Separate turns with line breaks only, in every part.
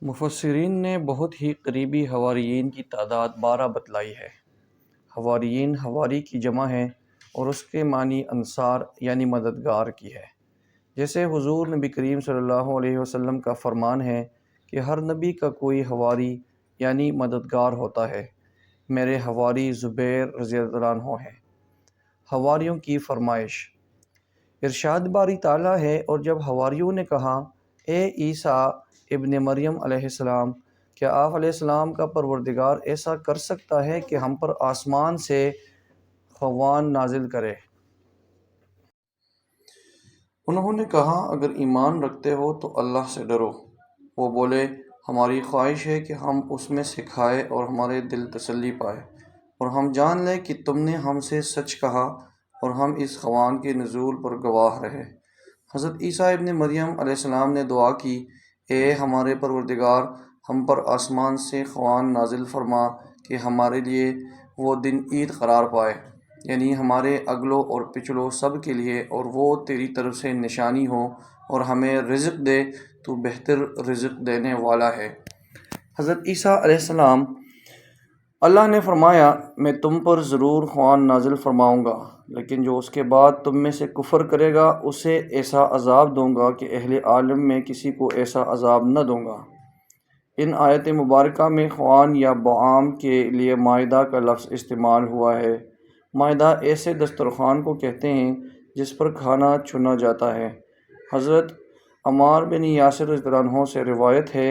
مفسرین نے بہت ہی قریبی حواریین کی تعداد 12 بتلائی ہے۔ حواریین حواری کی جمع ہے اور اس کے معنی انصار یعنی مددگار کی ہے۔ جیسے حضور نبی کریم صلی اللہ علیہ وسلم کا فرمان ہے کہ ہر نبی کا کوئی حواری یعنی مددگار ہوتا ہے۔ میرے حواری زبیر رضی اللہ عنہ ہیں۔ حواریوں کی فرمائش۔ ارشاد باری تعالیٰ ہے، اور جب حواریوں نے کہا اے عیسیٰ ابن مریم علیہ السلام، کیا آپ علیہ السلام کا پروردگار ایسا کر سکتا ہے کہ ہم پر آسمان سے خوان نازل کرے؟ انہوں نے کہا اگر ایمان رکھتے ہو تو اللہ سے ڈرو۔ وہ بولے ہماری خواہش ہے کہ ہم اس میں سے کھائے اور ہمارے دل تسلی پائے، اور ہم جان لیں کہ تم نے ہم سے سچ کہا اور ہم اس خوان کے نزول پر گواہ رہے۔ حضرت عیسیٰ ابن مریم علیہ السلام نے دعا کی اے ہمارے پروردگار، ہم پر آسمان سے خوان نازل فرما کہ ہمارے لیے وہ دن عید قرار پائے، یعنی ہمارے اگلوں اور پچھلوں سب کے لیے، اور وہ تیری طرف سے نشانی ہو، اور ہمیں رزق دے، تو بہتر رزق دینے والا ہے۔ حضرت عیسیٰ علیہ السلام: اللہ نے فرمایا میں تم پر ضرور خوان نازل فرماؤں گا، لیکن جو اس کے بعد تم میں سے کفر کرے گا اسے ایسا عذاب دوں گا کہ اہل عالم میں کسی کو ایسا عذاب نہ دوں گا۔ ان آیت مبارکہ میں خوان یا بعام کے لیے مائدہ کا لفظ استعمال ہوا ہے۔ مائدہ ایسے دسترخوان کو کہتے ہیں جس پر کھانا چنا جاتا ہے۔ حضرت عمار بن یاسر رضی اللہ عنہ سے روایت ہے،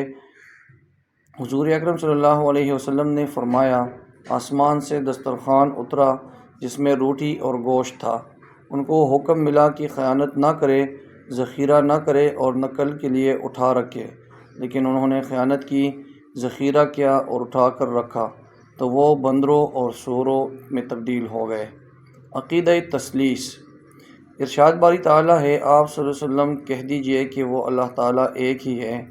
حضور اکرم صلی اللہ علیہ وسلم نے فرمایا آسمان سے دسترخوان اترا جس میں روٹی اور گوشت تھا۔ ان کو حکم ملا کہ خیانت نہ کرے، ذخیرہ نہ کرے اور نہ کل کے لیے اٹھا رکھے، لیکن انہوں نے خیانت کی، ذخیرہ کیا اور اٹھا کر رکھا تو وہ بندروں اور سوروں میں تبدیل ہو گئے۔ عقیدہ تثلیث۔ ارشاد باری تعالیٰ ہے، آپ صلی اللہ علیہ وسلم کہہ دیجئے کہ وہ اللہ تعالیٰ ایک ہی ہے،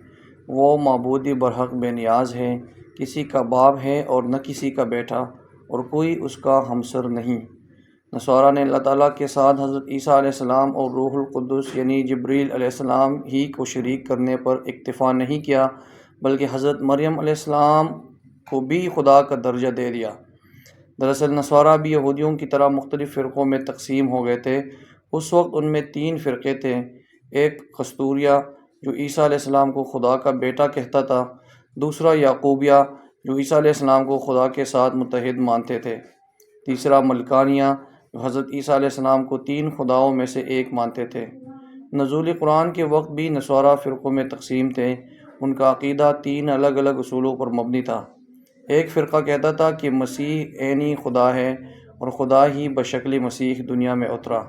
وہ معبود برحق بے نیاز ہے، کسی کا باپ ہے اور نہ کسی کا بیٹا، اور کوئی اس کا ہمسر نہیں۔ نصارہ نے اللہ تعالیٰ کے ساتھ حضرت عیسیٰ علیہ السلام اور روح القدس یعنی جبریل علیہ السلام ہی کو شریک کرنے پر اکتفا نہیں کیا، بلکہ حضرت مریم علیہ السلام کو بھی خدا کا درجہ دے دیا۔ دراصل نصارہ بھی یہودیوں کی طرح مختلف فرقوں میں تقسیم ہو گئے تھے۔ اس وقت ان میں 3 فرقے تھے۔ ایک قسطوریہ جو عیسیٰ علیہ السلام کو خدا کا بیٹا کہتا تھا، دوسرا یعقوبیہ جو عیسیٰ علیہ السلام کو خدا کے ساتھ متحد مانتے تھے، تیسرا ملکانیہ جو حضرت عیسیٰ علیہ السلام کو 3 خداؤں میں سے ایک مانتے تھے۔ نزول قرآن کے وقت بھی نصارہ فرقوں میں تقسیم تھے۔ ان کا عقیدہ 3 الگ الگ اصولوں پر مبنی تھا۔ ایک فرقہ کہتا تھا کہ مسیح عینی خدا ہے اور خدا ہی بشکل مسیح دنیا میں اترا۔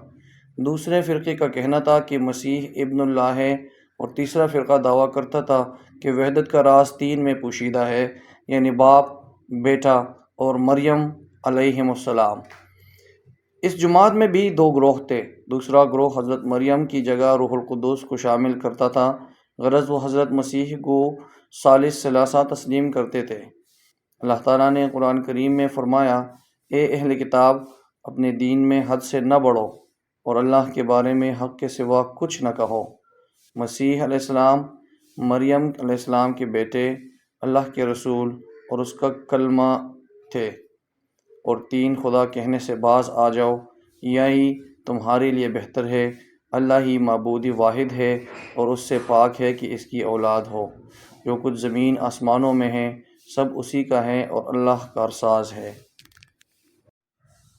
دوسرے فرقے کا کہنا تھا کہ مسیح ابن اللہ ہے، اور تیسرا فرقہ دعویٰ کرتا تھا کہ وحدت کا راز 3 میں پوشیدہ ہے، یعنی باپ، بیٹا اور مریم علیہم السلام۔ اس جماعت میں بھی 2 گروہ تھے۔ دوسرا گروہ حضرت مریم کی جگہ روح القدس کو شامل کرتا تھا، غرض وہ حضرت مسیح کو ثالث ثلاثہ تسلیم کرتے تھے۔ اللہ تعالیٰ نے قرآن کریم میں فرمایا اے اہل کتاب، اپنے دین میں حد سے نہ بڑھو اور اللہ کے بارے میں حق کے سوا کچھ نہ کہو۔ مسیح علیہ السلام مریم علیہ السلام کے بیٹے، اللہ کے رسول اور اس کا کلمہ تھے، اور 3 خدا کہنے سے باز آ جاؤ، یہی تمہارے لیے بہتر ہے۔ اللہ ہی معبود واحد ہے اور اس سے پاک ہے کہ اس کی اولاد ہو۔ جو کچھ زمین آسمانوں میں ہے سب اسی کا ہے اور اللہ کارساز ہے۔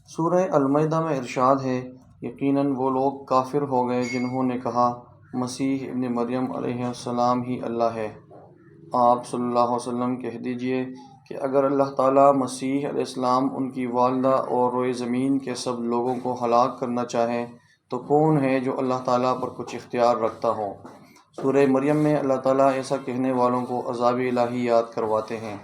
سورہ المائدہ میں ارشاد ہے، یقیناً وہ لوگ کافر ہو گئے جنہوں نے کہا مسیح ابن مریم علیہ السلام ہی اللہ ہے۔ آپ صلی اللہ علیہ وسلم کہہ دیجئے کہ اگر اللہ تعالیٰ مسیح علیہ السلام، ان کی والدہ اور روئے زمین کے سب لوگوں کو ہلاک کرنا چاہے تو کون ہے جو اللہ تعالیٰ پر کچھ اختیار رکھتا ہو؟ سورہ مریم میں اللہ تعالیٰ ایسا کہنے والوں کو عذاب الہی یاد کرواتے ہیں۔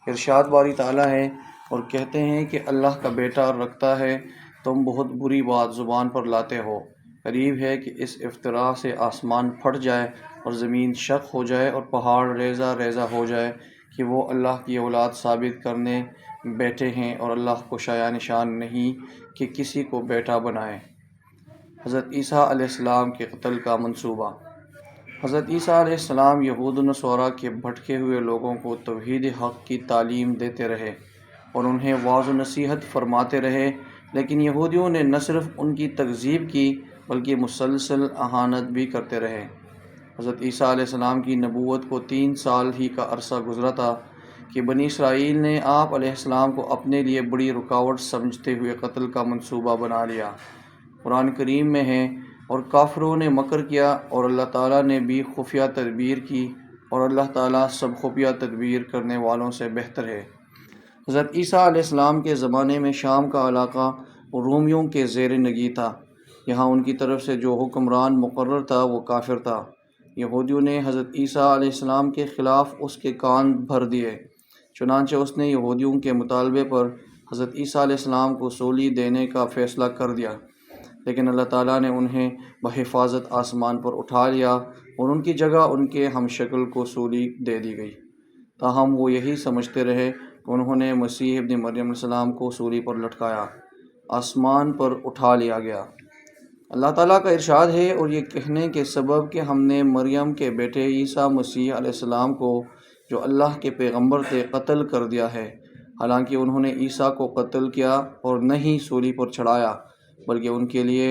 ارشاد باری تعالیٰ ہے، اور کہتے ہیں کہ اللہ کا بیٹا رکھتا ہے، تم بہت بری بات زبان پر لاتے ہو۔ قریب ہے کہ اس افتراء سے آسمان پھٹ جائے اور زمین شق ہو جائے اور پہاڑ ریزہ ریزہ ہو جائے کہ وہ اللہ کی اولاد ثابت کرنے بیٹھے ہیں، اور اللہ کو شایع نشان نہیں کہ کسی کو بیٹا بنائے۔ حضرت عیسیٰ علیہ السلام کے قتل کا منصوبہ۔ حضرت عیسیٰ علیہ السلام یہود و نصارہ کے بھٹکے ہوئے لوگوں کو توحید حق کی تعلیم دیتے رہے اور انہیں واعظ و نصیحت فرماتے رہے، لیکن یہودیوں نے نہ صرف ان کی تکذیب کی بلکہ مسلسل اہانت بھی کرتے رہے۔ حضرت عیسیٰ علیہ السلام کی نبوت کو 3 سال ہی کا عرصہ گزرا تھا کہ بنی اسرائیل نے آپ علیہ السلام کو اپنے لیے بڑی رکاوٹ سمجھتے ہوئے قتل کا منصوبہ بنا لیا۔ قرآن کریم میں ہے، اور کافروں نے مکر کیا اور اللہ تعالیٰ نے بھی خفیہ تدبیر کی، اور اللہ تعالیٰ سب خفیہ تدبیر کرنے والوں سے بہتر ہے۔ حضرت عیسیٰ علیہ السلام کے زمانے میں شام کا علاقہ رومیوں کے زیر نگی تھا۔ یہاں ان کی طرف سے جو حکمران مقرر تھا وہ کافر تھا۔ یہودیوں نے حضرت عیسیٰ علیہ السلام کے خلاف اس کے کان بھر دیے، چنانچہ اس نے یہودیوں کے مطالبے پر حضرت عیسیٰ علیہ السلام کو سولی دینے کا فیصلہ کر دیا، لیکن اللہ تعالیٰ نے انہیں بحفاظت آسمان پر اٹھا لیا اور ان کی جگہ ان کے ہم شکل کو سولی دے دی گئی۔ تاہم وہ یہی سمجھتے رہے کہ انہوں نے مسیح ابن مریم علیہ السلام کو سولی پر لٹکایا، آسمان پر اٹھا لیا گیا۔ اللہ تعالیٰ کا ارشاد ہے، اور یہ کہنے کے سبب کہ ہم نے مریم کے بیٹے عیسیٰ مسیح علیہ السلام کو، جو اللہ کے پیغمبر تھے، قتل کر دیا ہے، حالانکہ انہوں نے عیسیٰ کو قتل کیا اور نہ ہی سولی پر چڑھایا، بلکہ ان کے لیے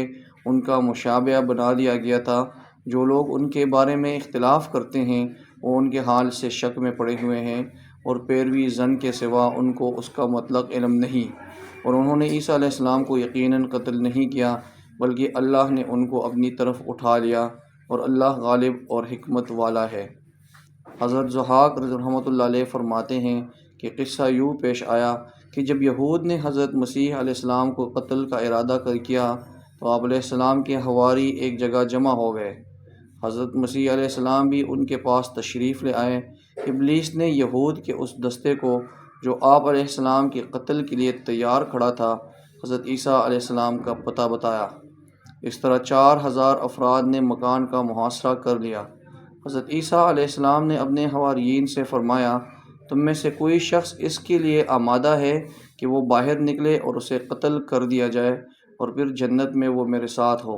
ان کا مشابہ بنا دیا گیا تھا۔ جو لوگ ان کے بارے میں اختلاف کرتے ہیں وہ ان کے حال سے شک میں پڑے ہوئے ہیں، اور پیروی زن کے سوا ان کو اس کا مطلق علم نہیں، اور انہوں نے عیسیٰ علیہ السلام کو یقیناً قتل نہیں کیا بلکہ اللہ نے ان کو اپنی طرف اٹھا لیا، اور اللہ غالب اور حکمت والا ہے۔ حضرت ضحاک رحمۃ اللہ علیہ فرماتے ہیں کہ قصہ یوں پیش آیا کہ جب یہود نے حضرت مسیح علیہ السلام کو قتل کا ارادہ کیا تو آپ علیہ السلام کے حواری ایک جگہ جمع ہو گئے۔ حضرت مسیح علیہ السلام بھی ان کے پاس تشریف لے آئے۔ ابلیس نے یہود کے اس دستے کو جو آپ علیہ السلام کے قتل کے لیے تیار کھڑا تھا، حضرت عیسیٰ علیہ السلام کا پتہ بتایا۔ اس طرح 4000 افراد نے مکان کا محاصرہ کر لیا۔ حضرت عیسیٰ علیہ السلام نے اپنے حواریین سے فرمایا، تم میں سے کوئی شخص اس کے لیے آمادہ ہے کہ وہ باہر نکلے اور اسے قتل کر دیا جائے اور پھر جنت میں وہ میرے ساتھ ہو؟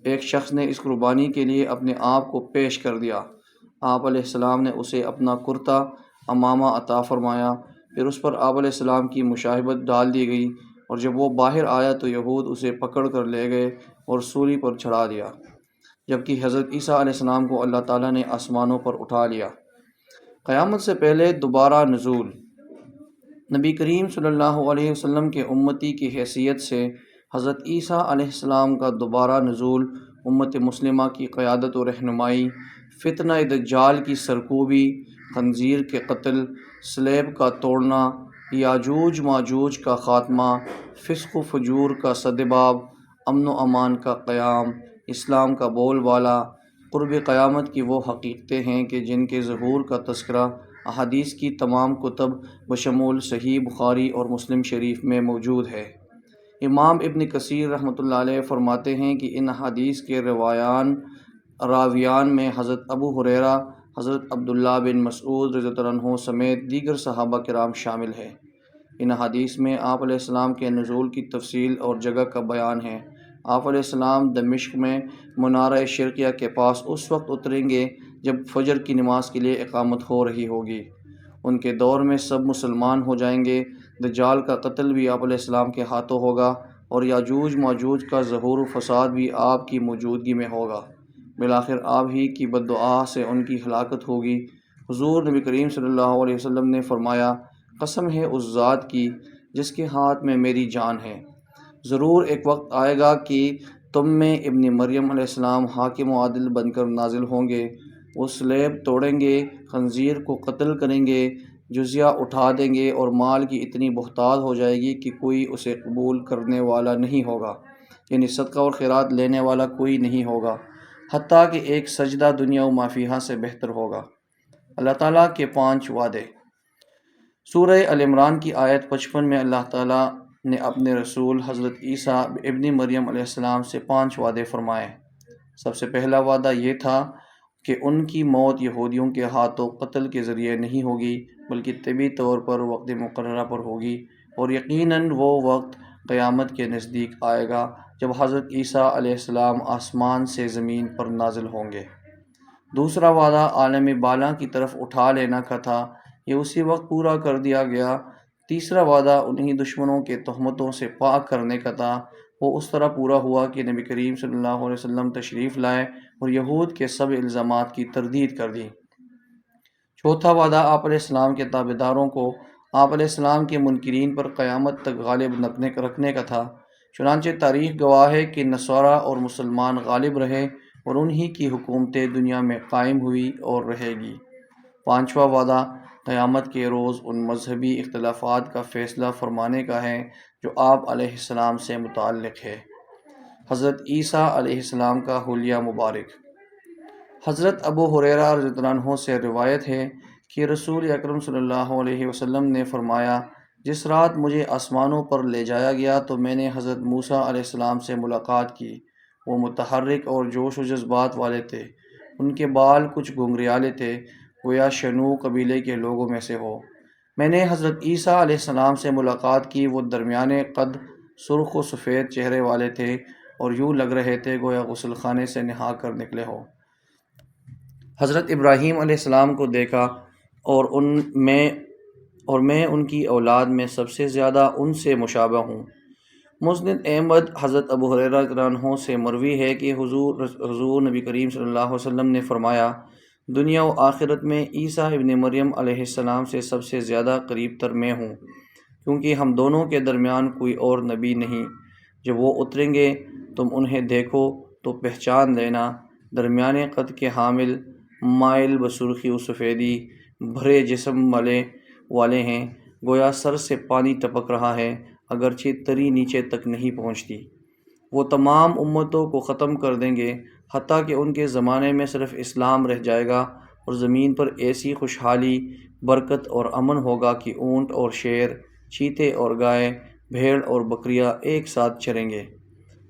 ایک شخص نے اس قربانی کے لیے اپنے آپ کو پیش کر دیا۔ آپ علیہ السلام نے اسے اپنا کرتا امامہ عطا فرمایا، پھر اس پر آپ علیہ السلام کی مشابہت ڈال دی گئی، اور جب وہ باہر آیا تو یہود اسے پکڑ کر لے گئے اور سولی پر چڑھا دیا، جبکہ حضرت عیسیٰ علیہ السلام کو اللہ تعالیٰ نے آسمانوں پر اٹھا لیا۔ قیامت سے پہلے دوبارہ نزول۔ نبی کریم صلی اللہ علیہ وسلم کے امتی کی حیثیت سے حضرت عیسیٰ علیہ السلام کا دوبارہ نزول امت مسلمہ کی قیادت و رہنمائی، فتنہ دجال کی سرکوبی، خنزیر کے قتل، صلیب کا توڑنا، یاجوج ماجوج کا خاتمہ، فسق و فجور کا سدباب، امن و امان کا قیام، اسلام کا بول بالا، قرب قیامت کی وہ حقیقتیں ہیں کہ جن کے ظہور کا تذکرہ احادیث کی تمام کتب بشمول صحیح بخاری اور مسلم شریف میں موجود ہے۔ امام ابن کثیر رحمۃ اللہ علیہ فرماتے ہیں کہ ان احادیث کے راویان میں حضرت ابو ہریرہ، حضرت عبداللہ بن مسعود رضی اللہ عنہ سمیت دیگر صحابہ کرام شامل ہیں۔ ان احادیث میں آپ علیہ السلام کے نزول کی تفصیل اور جگہ کا بیان ہے۔ آپ علیہ السلام دمشق میں منارہ شرقیہ کے پاس اس وقت اتریں گے جب فجر کی نماز کے لیے اقامت ہو رہی ہوگی۔ ان کے دور میں سب مسلمان ہو جائیں گے۔ دجال کا قتل بھی آپ علیہ السلام کے ہاتھوں ہوگا، اور یاجوج ماجوج کا ظہور و فساد بھی آپ کی موجودگی میں ہوگا۔ بالآخر آپ ہی کی بددعا سے ان کی ہلاکت ہوگی۔ حضور نبی کریم صلی اللہ علیہ وسلم نے فرمایا، قسم ہے اس ذات کی جس کے ہاتھ میں میری جان ہے، ضرور ایک وقت آئے گا کہ تم میں ابن مریم علیہ السلام حاکم و عادل بن کر نازل ہوں گے۔ وہ صلیب توڑیں گے، خنزیر کو قتل کریں گے، جزیہ اٹھا دیں گے، اور مال کی اتنی بہتات ہو جائے گی کہ کوئی اسے قبول کرنے والا نہیں ہوگا، یعنی صدقہ اور خیرات لینے والا کوئی نہیں ہوگا، حتیٰ کہ ایک سجدہ دنیا و ما فیہا سے بہتر ہوگا۔ اللہ تعالیٰ کے 5 وعدے۔ سورہ ال عمران کی آیت 55 میں اللہ تعالیٰ نے اپنے رسول حضرت عیسیٰ ابن مریم علیہ السلام سے 5 وعدے فرمائے۔ سب سے پہلا وعدہ یہ تھا کہ ان کی موت یہودیوں کے ہاتھوں قتل کے ذریعے نہیں ہوگی بلکہ طبی طور پر وقت مقررہ پر ہوگی، اور یقیناً وہ وقت قیامت کے نزدیک آئے گا جب حضرت عیسیٰ علیہ السلام آسمان سے زمین پر نازل ہوں گے۔ دوسرا وعدہ عالم بالا کی طرف اٹھا لینا کا تھا، یہ اسی وقت پورا کر دیا گیا۔ تیسرا وعدہ انہی دشمنوں کے تہمتوں سے پاک کرنے کا تھا، وہ اس طرح پورا ہوا کہ نبی کریم صلی اللہ علیہ وسلم تشریف لائے اور یہود کے سب الزامات کی تردید کر دی۔ چوتھا وعدہ آپ علیہ السلام کے تابعداروں کو آپ علیہ السلام کے منکرین پر قیامت تک غالب رکھنے کا تھا۔ چنانچہ تاریخ گواہ ہے کہ نصارہ اور مسلمان غالب رہے اور انہی کی حکومتیں دنیا میں قائم ہوئی اور رہے گی۔ پانچواں وعدہ قیامت کے روز ان مذہبی اختلافات کا فیصلہ فرمانے کا ہے جو آپ علیہ السلام سے متعلق ہے۔ حضرت عیسیٰ علیہ السلام کا حلیہ مبارک۔ حضرت ابو ہریرہ رضی اللہ عنہ سے روایت ہے کہ رسول اکرم صلی اللہ علیہ وسلم نے فرمایا، جس رات مجھے آسمانوں پر لے جایا گیا تو میں نے حضرت موسیٰ علیہ السلام سے ملاقات کی۔ وہ متحرک اور جوش و جذبات والے تھے، ان کے بال کچھ گھنگریالے تھے، گویا شنوع قبیلے کے لوگوں میں سے ہو۔ میں نے حضرت عیسیٰ علیہ السلام سے ملاقات کی، وہ درمیانے قد، سرخ و سفید چہرے والے تھے اور یوں لگ رہے تھے گویا غسل خانے سے نہا کر نکلے ہو۔ حضرت ابراہیم علیہ السلام کو دیکھا اور میں ان کی اولاد میں سب سے زیادہ ان سے مشابہ ہوں۔ مسند احمد حضرت ابو ہریرہ رضی اللہ عنہ سے مروی ہے کہ حضور نبی کریم صلی اللہ علیہ وسلم نے فرمایا، دنیا و آخرت میں عیسیٰ ابن مریم علیہ السلام سے سب سے زیادہ قریب تر میں ہوں، کیونکہ ہم دونوں کے درمیان کوئی اور نبی نہیں۔ جب وہ اتریں گے تم انہیں دیکھو تو پہچان لینا، درمیانے قد کے حامل، مائل بسرخی و سفیدی، بھرے جسم والے ہیں، گویا سر سے پانی ٹپک رہا ہے اگرچہ تری نیچے تک نہیں پہنچتی۔ وہ تمام امتوں کو ختم کر دیں گے حتیٰ کہ ان کے زمانے میں صرف اسلام رہ جائے گا اور زمین پر ایسی خوشحالی، برکت اور امن ہوگا کہ اونٹ اور شیر، چیتے اور گائے، بھیڑ اور بکریاں ایک ساتھ چریں گے،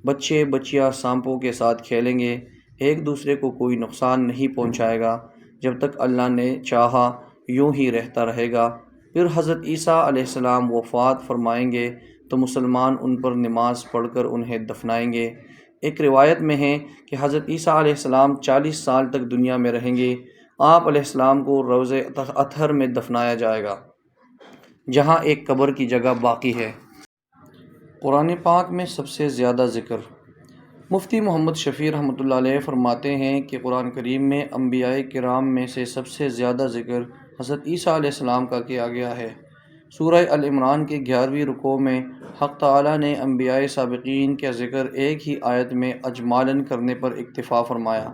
بچے بچیاں سانپوں کے ساتھ کھیلیں گے، ایک دوسرے کو کوئی نقصان نہیں پہنچائے گا، جب تک اللہ نے چاہا یوں ہی رہتا رہے گا۔ پھر حضرت عیسیٰ علیہ السلام وفات فرمائیں گے تو مسلمان ان پر نماز پڑھ کر انہیں دفنائیں گے۔ ایک روایت میں ہے کہ حضرت عیسیٰ علیہ السلام 40 سال تک دنیا میں رہیں گے۔ آپ علیہ السلام کو روضہ اطہر میں دفنایا جائے گا، جہاں ایک قبر کی جگہ باقی ہے۔ قرآن پاک میں سب سے زیادہ ذکر۔ مفتی محمد شفیع رحمۃ اللہ علیہ فرماتے ہیں کہ قرآن کریم میں انبیاء کرام میں سے سب سے زیادہ ذکر حضرت عیسیٰ علیہ السلام کا کیا گیا ہے۔ سورہ ال عمران کے 11ویں رکوع میں حق تعالیٰ نے انبیاء سابقین کا ذکر ایک ہی آیت میں اجمالاً کرنے پر اکتفا فرمایا۔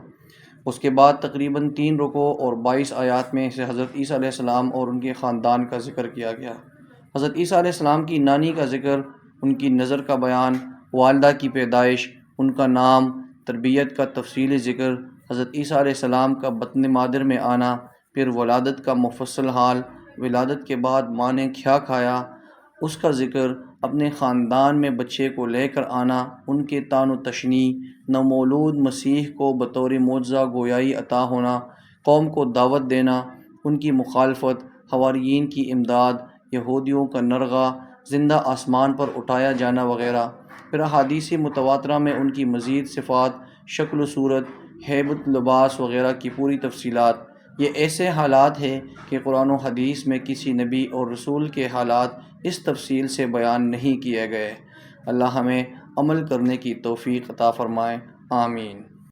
اس کے بعد تقریباً 3 رکوع اور 22 آیات میں سے حضرت عیسیٰ علیہ السلام اور ان کے خاندان کا ذکر کیا گیا۔ حضرت عیسیٰ علیہ السلام کی نانی کا ذکر، ان کی نظر کا بیان، والدہ کی پیدائش، ان کا نام، تربیت کا تفصیلی ذکر، حضرت عیسیٰ علیہ السلام کا بطن مادر میں آنا، پھر ولادت کا مفصل حال، ولادت کے بعد ماں نے کیا کھایا، اس کا ذکر، اپنے خاندان میں بچے کو لے کر آنا، ان کے طعن و تشنیع، نومولود مسیح کو بطور معجزہ گویائی عطا ہونا، قوم کو دعوت دینا، ان کی مخالفت، حواریین کی امداد، یہودیوں کا نرغہ، زندہ آسمان پر اٹھایا جانا وغیرہ۔ پھر احادیث متواترہ میں ان کی مزید صفات، شکل و صورت، ہیبت، لباس وغیرہ کی پوری تفصیلات۔ یہ ایسے حالات ہیں کہ قرآن و حدیث میں کسی نبی اور رسول کے حالات اس تفصیل سے بیان نہیں کیے گئے۔ اللہ ہمیں عمل کرنے کی توفیق عطا فرمائے، آمین۔